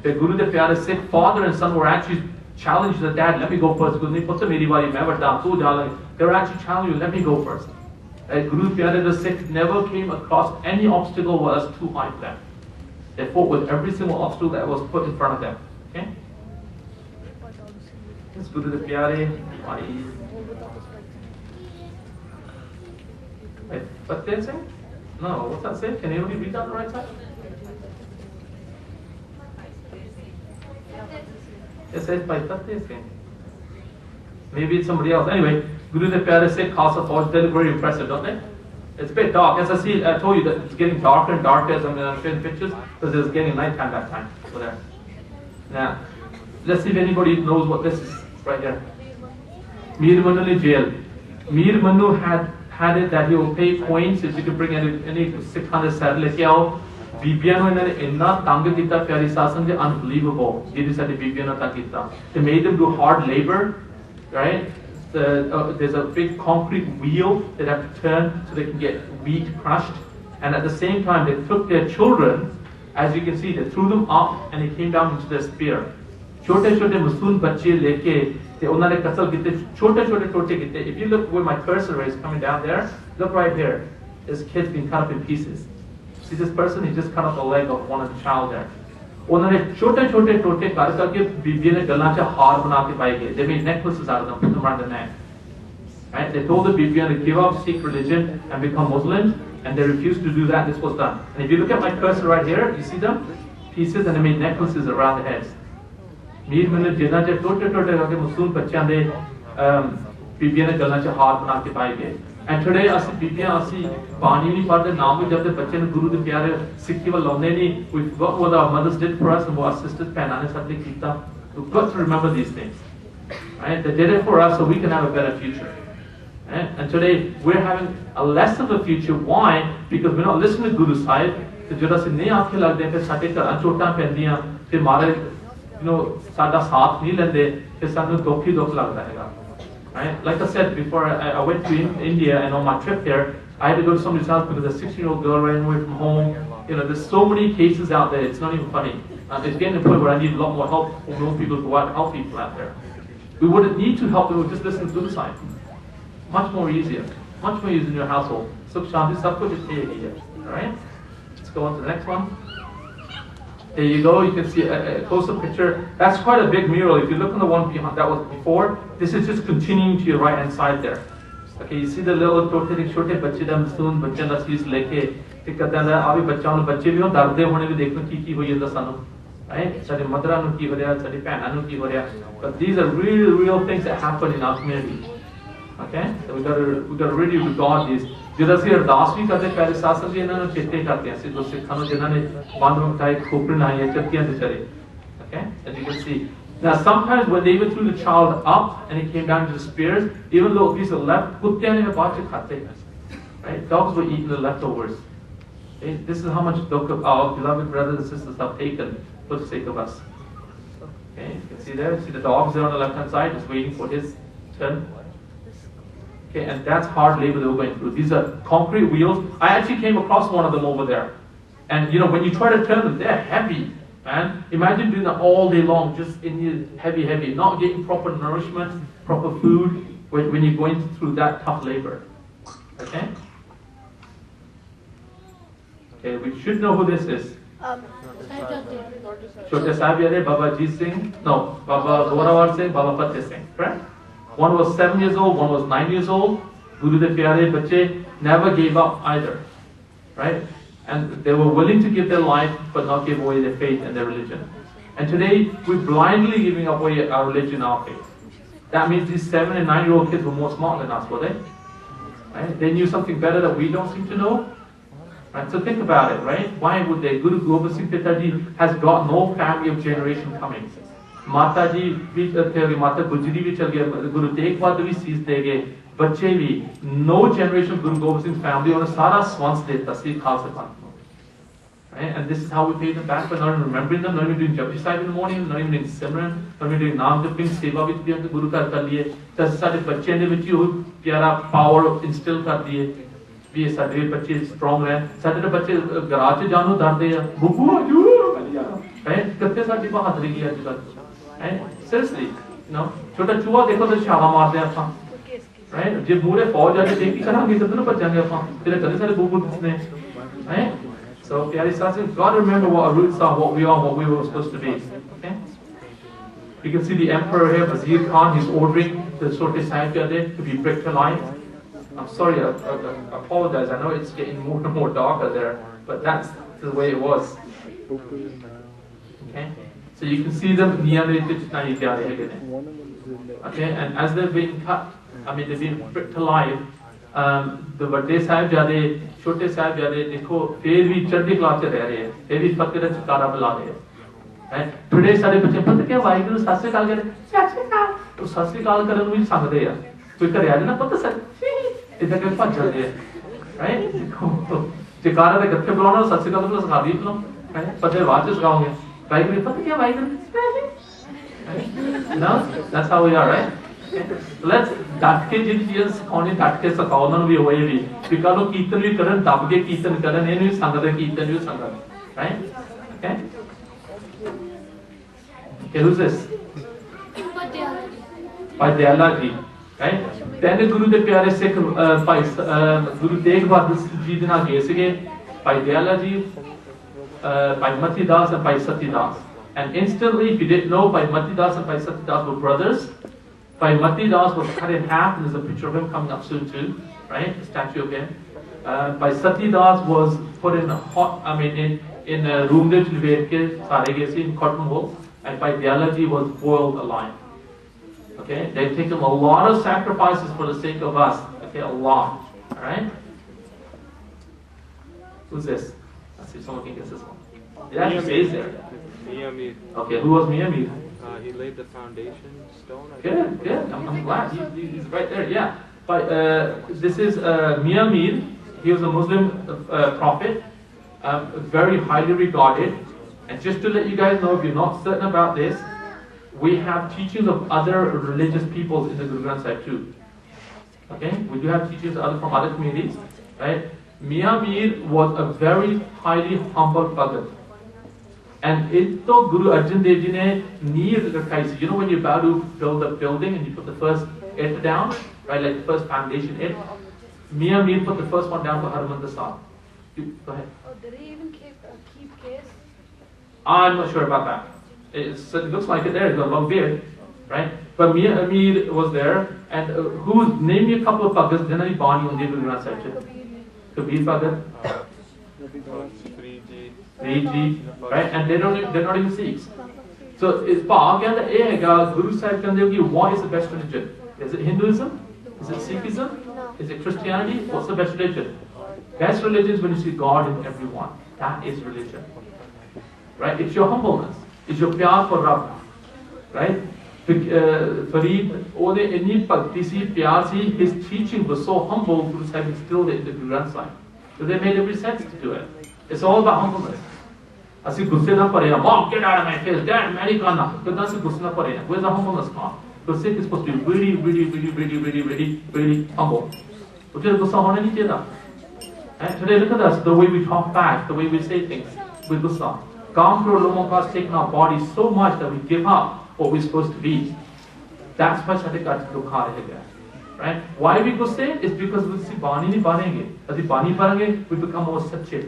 The Guru the Pyare Sikh father and son were actually challenged the dad, let me go first. Guru ne putra meri wari main vadda tu jala. They were actually challenging, let me go first. Guru Pyare the Sikh never came across any obstacle was too high for them. They fought with every single obstacle that was put in front of them. Okay? This Guru the Pyare. Wait, what did they say? No, what's that say? Can anybody read that on the right side? It says by Fateh Singh. Maybe it's somebody else. Anyway, Guru the Pyare Sikh Khalsa Fauj, they look very impressive, don't they? It's a bit dark. As I told you that it's getting darker and darker as I'm showing pictures because it's getting nighttime that time. So there. Now, let's see if anybody knows what this is right here. Mir Manu jail. Mir Manu had it that he will pay coins if you could bring any 600 sad leke aao. Bibiano inna tanga kita pyari sasan de unbelievable. This is the Bibiano takita. They made them do hard labor, right? There's a big concrete wheel that they have to turn so they can get wheat crushed. And at the same time, they took their children, as you can see, they threw them up and they came down into their spear. Chote chote masoon bachche leke te unhone qatl kite chote kite. If you look where my cursor is coming down there, look right here. This kid's been cut up in pieces. See this person? He just cut off the leg of one of the child there. Unhone chote tote kar karke bibiye ne galan cha haar bana ke paye. They made necklaces out of them, put them around the neck. Right? They told the Bibiyan to give up Sikh religion and become Muslims, and they refused to do that. This was done. And if you look at my cursor right here, you see them? Pieces, and they made necklaces around the heads. Mir manu jina je tote karke Muslim bachyan de Bibiyan ne galan cha haar bana ke paye. And today, as Bibiyan asi pani nahi padde, naam bhi jab tak bachche ne Guru de Pyare Sikh ki wal launde nahi. We forgot what our mothers did for us and what our sisters pehnane sabne kita. We've got to remember these things. Right? They did it for us so we can have a better future. Right? And today we're having a less of a future. Why? Because we're not listening to Guru Sahib. So jada se nahi aankhein lagde phir sade ghar chotan pendiyan phir mare sada saath nahi lende phir sanu dukh lagda hai. Right? Like I said before, I went to India, and on my trip there, I had to go to somebody's house because a 16-year-old girl ran away from home. There's so many cases out there. It's not even funny. It's getting to the point where I need a lot more help from those people to go out and help people out there. We wouldn't need to help them. We would just listen to the sign. Much more easier. Much more easier in your household. Sukh Shanti Sab Kuch here. Alright? Let's go on to the next one. There you go. You can see a close-up picture. That's quite a big mural. If you look on the one behind that was before, this is just continuing to your right-hand side there. Okay, you see the little chote bachche da masoon bachche da cheez leke te kehta hai aa bhi bachcha nu bachche bhi ho darde hone bhi dekho ki hoyi janda sanu. Right? Sade madra nu ki ho reha, sade bhena nu ki ho reha. But these are real things that happen in our community. Okay? So we got to really regard these. Jada se ardas bhi karte pehle sasam ji inna nu chete karte hain sidho sikhano jinna ne band muktai khopri nahi hai chakkiyan se chale. Okay? As you can see. Now sometimes when they even threw the child up and he came down to the spears, even though a piece of left, kuttiyan ne baad se khate. Right? Dogs were eating the leftovers. Okay? This is how much dukh our beloved brothers and sisters have taken for the sake of us. Okay? You can see there. See the dogs there on the left hand side just waiting for his turn. Okay, and that's hard labor they were going through. These are concrete wheels. I actually came across one of them over there. And when you try to turn them, they're heavy, man. Imagine doing that all day long, just in the heavy, not getting proper nourishment, proper food, when you're going through that tough labor. Okay? Okay, we should know who this is. Chote Sahib Baba Jeet Singh, no, Baba Zorawar Singh, Baba Fateh Singh, correct? One was 7 years old, one was 9 years old. Guru the Pyare Bachche never gave up either. Right? And they were willing to give their life, but not give away their faith and their religion. And today, we're blindly giving away our religion, our faith. That means these 7 and 9-year-old kids were more smart than us, were they? Right? They knew something better that we don't seem to know. Right? So think about it, right? Why would they? Guru Gobind Singh Pitaji has got no family of generation coming. Mata ji bhi the Mata Gujri bhi chal gaya, Guru Tegh Bahadur bhi sees de gaye, bachche bhi, no generation of Guru Gobind Singh's family on a sara swans deta Sikh Khalsa Panth. Right? And this is how we pay them back by not even remembering them, not even doing Japji Sahib in the morning, not even doing Simran, not even doing Naam Japing, Seva vich bhi Guru kar liye, tas sade bachche ne vich yo pyara power instill kar diye, bhi sade bachche strong rahe, sade bachche garage jaano dar de, bubbu aju right? Katte साडी बहादुरी की आजकल हैं seriously you know छोटा चूहा देखो तो छाला मारते हैं ਆਪਾਂ राइट जे मूरे फौज आके देख की करांगे तो ना बचाएंगे अपन तेरे कदे सारे बूबू दिसने हैं so प्यारे साथी God remember what our roots are what we are what we were supposed to be okay you can see the emperor here Wazir Khan he's ordering the Sote Sahibzade to be bricked alive. I'm sorry, I apologize. I know it's getting more and more darker there, but that's the way it was. Okay, so you can see them. Okay, and as they're being cut, I mean they're being bricked alive. The Vade Sahibzade, Chote Sahibzade, देखो फिर भी चढ़ती class से रह रहे हैं, फिर भी फकीर चिकारा बुला रहे हैं. And today सारे बच्चे पता क्या वाहिगुरु सत श्री अकाल कहते, सत श्री अकाल, तो सत श्री अकाल करने में संगते हैं. कोई करे आज ना पता सर. इधर के पास चल रहे हैं राइट चिकारा दे गत्थे बुलाना सत श्री अकाल तो सिखा दी तुम राइट पते बाद से सिखाओगे भाई को पता क्या भाई ना that's how we are right let's डट के जिन चीज़ सिखाने डट के सिखाओ ना भी होए भी बिकालो कीर्तन भी करन दब के कीर्तन करन ये भी संगत कीर्तन भी संगत right okay who's this Padayala ji right then Guru de pyare Sikh Bhai Guru Tegh Bahadur ji de naal gaye sige Bhai Dayala ji Bhai Mati Das and Bhai Sati Das and instantly if you didn't know Bhai Mati Das and Bhai Sati Das were brothers. Bhai Mati Das was cut in half and there's a picture of him coming up soon too right a statue of him. Bhai Sati Das was put in a hot in a room de lਵੇਟ ਕੇ ਸਾਰੇ ਗਏ ਸੀ in cotton wool and Bhai Dayala ji was boiled alive. Okay, they've taken a lot of sacrifices for the sake of us. Okay, a lot. All right. Who's this? Let's see if someone can guess this one. It actually says there. Mia Mir. Okay, who was Mia Mir? He laid the foundation stone. Good, good. I'm glad he's right there. Yeah. But this is Mia Mir. He was a Muslim prophet, very highly regarded. And just to let you guys know, if you're not certain about this. We have teachings of other religious peoples in the Guru Granth Sahib too. Okay, we do have teachings from other communities, right? Mia Mir was a very highly humble Bhagat, and ito Guru Arjan Dev Ji ne neer rakhi. You know when you're about to build a building and you put the first it down, right? Like the first foundation it. Mia Mir put the first one down for Harmandir Sahib. Go ahead. Oh, did he even keep case? I'm not sure about that. It looks like it there. He's got a long beard, right? But Mia Mir was there, and name me a couple of Bhagats. Then I Bani on the Guru Granth Sahib. Kabir Bhagat, Riji, right? And they're not even Sikhs. So it's Bhag and the Guru Sahib can tell you what is the best religion? Is it Hinduism? Is it Sikhism? Is it Christianity? What's the best religion? Best religion is when you see God in everyone. That is religion, right? It's your humbleness. Is your pyar for Rabb, right? Farid, ode inni bhakti si, pyar si, his teaching was so humble, Guru Sahib instilled it in the Guru Granth Sahib. So they made every sense to do it. It's all about humbleness. Asi gusse na pare na, Mom, get out of my face, Dad, marry kana. But asi gusse na pare na. Where's the humbleness gone? The Sikh is supposed to be really humble. Ujhe gussa hona nahi chahiye. And today look at us, the way we talk back, the way we say things with gussa. Kamkar Lomon has taken our body so much that we give up what we're supposed to be. That's why Sade Kat Dukha rahega. Right? Why we go say it? It's because we see Bani nahi parenge. As we Bani parenge, we become more sache.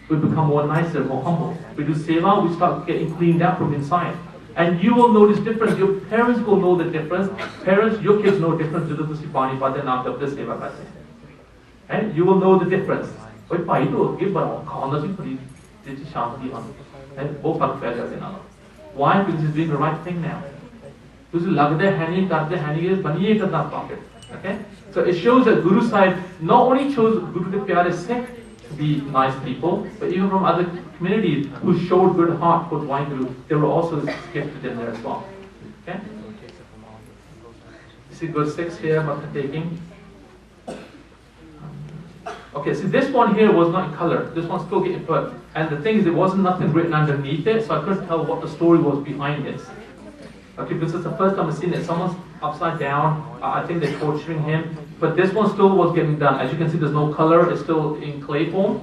We become more nicer, more humble. We do seva, we start getting cleaned out from inside. And you will notice difference. Your parents will know the difference. Parents, your kids know difference. Jadon tusi Bani pate naam jab de seva karte. And you will know the difference. Oi bhai to agge bada khana si puri je shanti han. And both are fair as another. Why? Because he's doing the right thing now. Because lagde hani karte hani is baniye karna pocket. Okay? So it shows that Guru Sahib not only chose Guru de Pyare Sikh to be nice people, but even from other communities who showed good heart for Waheguru, they were also gifted in there as well. Okay? You see good Sikhs here, what they're taking. Okay, see this one here was not in color. This one's still getting put. And the thing is, there wasn't nothing written underneath it, so I couldn't tell what the story was behind this. Okay, this is the first time I've seen it. Someone's upside down. I think they're torturing him. But this one still was getting done. As you can see, there's no color. It's still in clay form.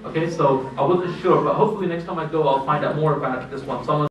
Okay, so I wasn't sure, but hopefully next time I go, I'll find out more about this one. Someone